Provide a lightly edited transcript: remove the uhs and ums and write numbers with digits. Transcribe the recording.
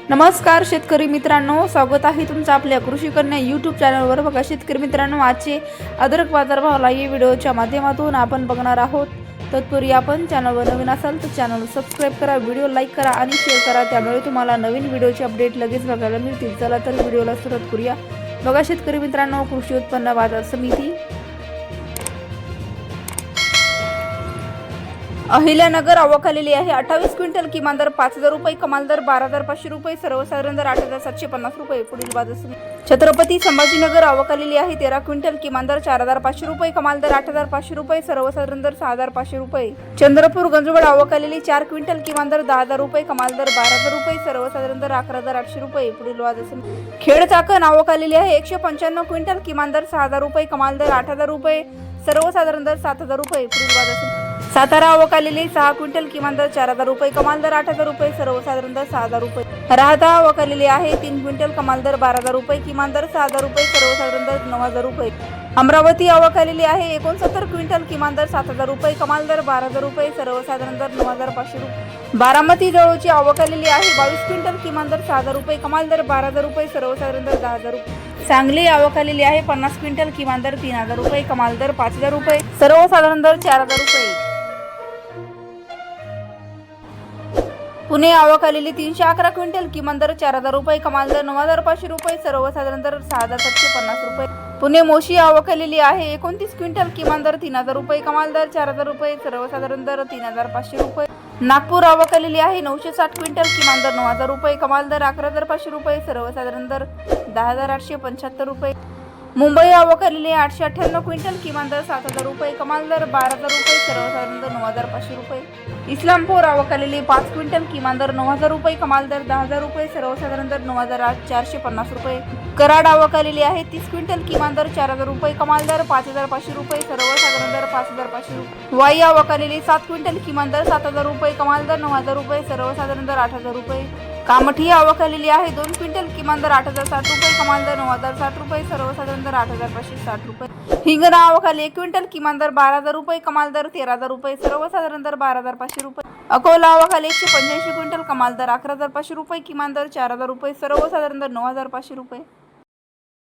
नमस्कार शेतकरी मित्रांनो, स्वागत आहे तुमचं आपल्या कृषी कन्या यूट्यूब चॅनलवर। बघा शेतकरी मित्रांनो, आजचे अद्रक बाजारभाव लाईव्ह व्हिडिओच्या माध्यमातून आपण बघणार आहोत। तत्पूर्वी आपण चॅनलवर नवीन असाल तर चॅनल सबस्क्राइब करा, व्हिडिओ लाईक करा आणि शेअर करा, त्यामुळे तुम्हाला नवीन व्हिडिओचे अपडेट लगेच बघायला मिळतील। चला तर व्हिडिओला सुरुवात करूया। बघा शेतकरी मित्रांनो, कृषी उत्पन्न बाजार समिती अहिल्यानगर आवक आलेली आहे 28 क्विंटल, किमान दर 5000 रुपये, कमाल दर 12500 रुपये, सर्वसाधारण दर 8750 रुपये। पुढील बाजार समिती छत्रपती संभाजीनगर आवक आलेली आहे 13 क्विंटल, किमान दर 4500 रुपये, कमाल दर 8500 रुपये, सर्वसाधारण दर 6500 रुपये। चंद्रपूर गंजवड आवक आलेली 4 क्विंटल, किमान दर 10000 रुपये, कमाल दर 12000 रुपये, सर्वसाधारण दर 11800 रुपये। पुढील बाजार समिती खेड चाकण आवक आलेली आहे 195 क्विंटल, किमान दर 6000 रुपये, कमाल दर 8000 रुपये, सर्वसाधारण दर 7000 रुपये। पुढील बाजार समिती सातारा आवक आलेली 6 क्विंटल, किमान दर 4000 रुपये, कमाल दर 8000 रुपये, सर्वसाधारण दर 6000 रुपये। राहता आवक आलेली आहे 3 क्विंटल, कमाल दर 12000 रुपये, किमान दर 6000 रुपये, सर्वसाधारण दर 9000 रुपये। अमरावती आवक आलेली आहे 69 क्विंटल, किमान दर 7000 रुपये, कमाल दर 12000 रुपये, सर्वसाधारण दर 9500 रुपये। बारामती जळूची आवक आलेली आहे 22 क्विंटल, किमान दर 6000 रुपये, कमाल दर 12000 रुपये, सर्वसाधारण दर 10000 रुपये। सांगली आवक आलेली आहे 50 क्विंटल, किमान दर 3000 रुपये, कमाल दर 5000 रुपये, सर्वसाधारण दर 4000 रुपये। पुणे आवक आलेली 311 क्विंटल, किमान दर 4000 रुपये, कमाल दर 9500 रुपये, सर्वसाधारण दर 6750 रुपये। पुणे मोशी आवक आलेली आहे 29 क्विंटल, किमान दर 3000 रुपये, कमाल दर 4000 रुपये, सर्वसाधारण दर 3500 रुपये। नागपूर आवक आलेली आहे 960 क्विंटल, किमान दर 9000 रुपये, कमाल दर 11500 रुपये, सर्वसाधारण दर 10875 रुपये। मुंबई आवक आलेली आहे 898 क्विंटल, किमान दर 7000 रुपये, कमाल दर 12000 रुपये, सर्वसाधारण दर 9500 रुपये। इस्लामपूर आवक आलेली 5 क्विंटल, किमान दर 9000 रुपये, कमाल दर 10000 रुपये, सर्वसाधारण दर 9450 रुपये। कराड आवक आलेली आहे 30 क्विंटल, किमान दर 4000 रुपये, कमाल दर 5500 रुपये, सर्वसाधारण दर 5500 रुपये। वाई आवक आलेली 7 क्विंटल, किमान दर 7000 रुपये, कमाल दर 9000 रुपये, सर्वसाधारण दर 8000 रुपये। कामठी आवक आलेली आहे 2 क्विंटल, किमान दर 8060 रुपये, कमाल दर 9060 रुपये, सर्वसाधारण दर 8560 रुपये। हिंगणा आवक आली 1 क्विंटल, किमान दर 12000 रुपये, कमाल दर 13000 रुपये, सर्वसाधारण दर 12500 रुपये। अकोला आवक आली 185 क्विंटल, कमाल दर 11500 रुपये, किमान दर 4000 रुपये, सर्वसाधारण दर 9500 रुपये।